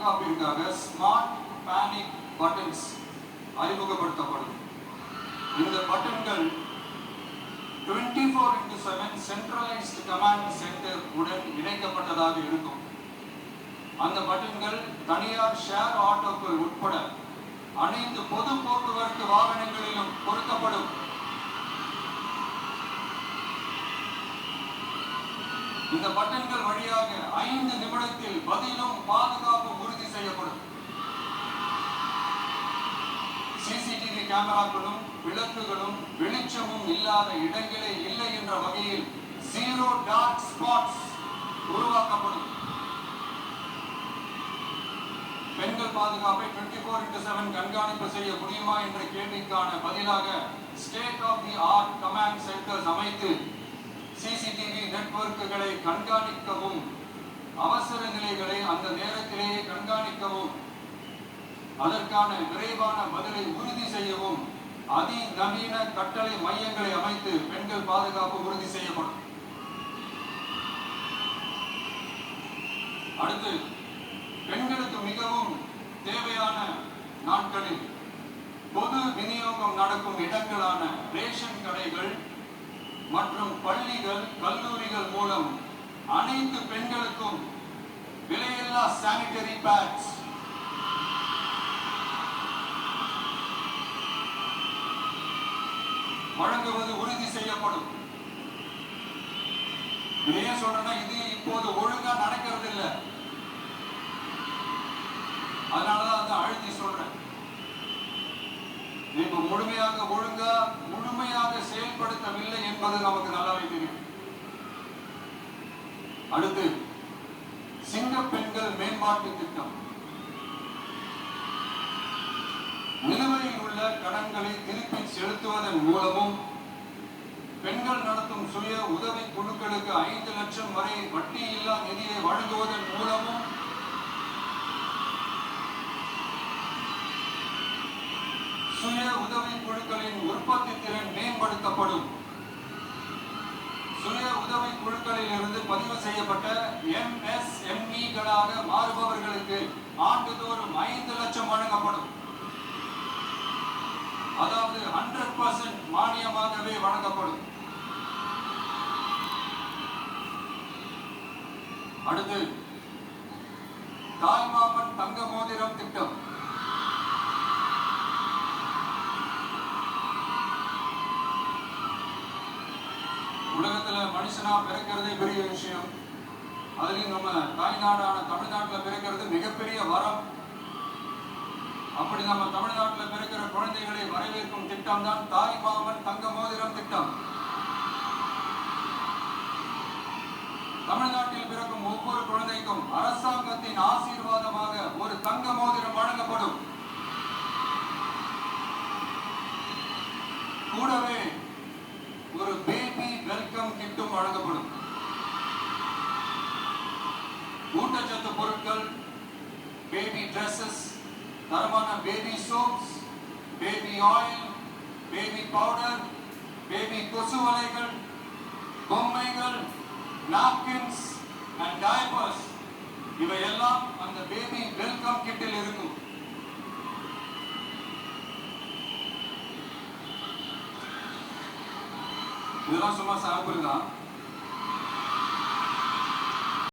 பாதுகாப்பிற்காக smart panic buttons அறிமுகப்படுத்தப்படும். இந்த பட்டன்கள் 24/7 சென்ட்ரலைஸ்டு கமாண்ட் சென்டர் உடன் இணைக்கப்பட்டதாக இருக்கும். அந்த பட்டன்கள் தனியார் ஷேர் ஆட்டோக்கள் உட்பட அனைத்து பொது போக்குவரத்து வாகனங்களிலும் பொருத்தப்படும். இந்த பட்டன்கள் வழியாக 5 நிமிடத்தில் பதிலும் பாதுகாப்பும் உறுதி செய்யப்படும். சிசிடிவி கேமராக்களும் விளக்குகளும் வெளிச்சமும் இல்லாத இடங்களே இல்லை என்ற வகையில் 0 டார்க் ஸ்பாட்ஸ் உருவாக்கப்படும். பெண்கள் பாதுகாப்பை 24/7 கண்காணிப்பு செய்ய முடியுமா என்ற கேள்விக்கான பதிலாக state of the art command centers அமைத்து சிசிடிவி நெட்வொர்க்குகளை கண்காணிக்கவும் அவசர நிலைகளை அந்த நேரத்திலேயே கண்காணிக்கவும் அதற்கான விரைவான பதிலை உறுதி செய்யவும் அதிநவீன கட்டளை மையங்களை அமைத்து பெண்கள் பாதுகாப்பு உறுதி செய்யப்படும். அடுத்து, பெண்களுக்கு மிகவும் தேவையான நாட்களில் பொது விநியோகம் நடக்கும் இடங்களான ரேஷன் கடைகள் மற்றும் பள்ளிகள், கல்லூரிகள் மூலம் அனைத்து பெண்களுக்கும் விலையில்லா சானிட்டரி பேட்ஸ் வழங்குவது உறுதி செய்யப்படும். இதையே சொல்றேன்னா, இது இப்போது ஒழுங்கா நடக்கிறது இல்லை. அதனாலதான் அதை அழுத்தி சொல்றேன். இப்ப முழுமையாக செயல்படுத்தவில்லை என்பது நமக்கு நல்லாவே தெரியும். அடுத்து, சிங்க பெண்கள் மேம்பாட்டு திட்டம். நிலுவையில் உள்ள கடன்களை திருப்பி செலுத்துவதன் மூலமும் பெண்கள் நடத்தும் சுய உதவி குழுக்களுக்கு 5 லட்சம் வரை வட்டியில்லா நிதியை வழங்குவதன் மூலமும் சுய உதவி குழுக்களின் உற்பத்தி திறன் மேம்படுத்தப்படும். சுய உதவி குழுக்களில் இருந்து பதிவு செய்யப்பட்ட MSME-களாக மாறுபவர்களுக்கு ஆண்டுதோறும் 5 லட்சம் வழங்கப்படும். அதாவது 100% மானியமாகவே வழங்கப்படும். அடுத்து, தாய்மாமன் தங்க மோதிரம் திட்டம். உலகத்துல மனுஷனா பிறக்கிறதே பெரிய விஷயம். அதுலயும் நம்ம தாய்நாடான தமிழ்நாட்டில் பிறக்கிறது மிகப்பெரிய வரம். அப்படி நம்ம தமிழ்நாட்டில் பிறக்கிற குழந்தைகளை வரவேற்கும் திட்டம் தான் தாய்மாமன் தங்க மோதிரம் திட்டம். தமிழ்நாட்டில் பிறக்கும் ஒவ்வொரு குழந்தைக்கும் அரசாங்கத்தின் ஆசீர்வாதமாக ஒரு தங்க மோதிரம் வழங்கப்படும். கூடவே ஒரு பேபி வெல்கம் கிட்டும் வழங்கப்படும். ஊட்டச்சத்து பொருட்கள், பேபி டிரெஸ்ஸஸ், தரமான baby soaps, baby oil, baby powder, baby கொசு வலைகள், பொம்மைகள், நாப்கின்ஸ் அண்ட் டைப்பர்ஸ் இவையெல்லாம் அந்த பேபி வெல்கம் கிட்டில் இருக்கும். இதெல்லாம் சும்மா சாம்பிள் தான்.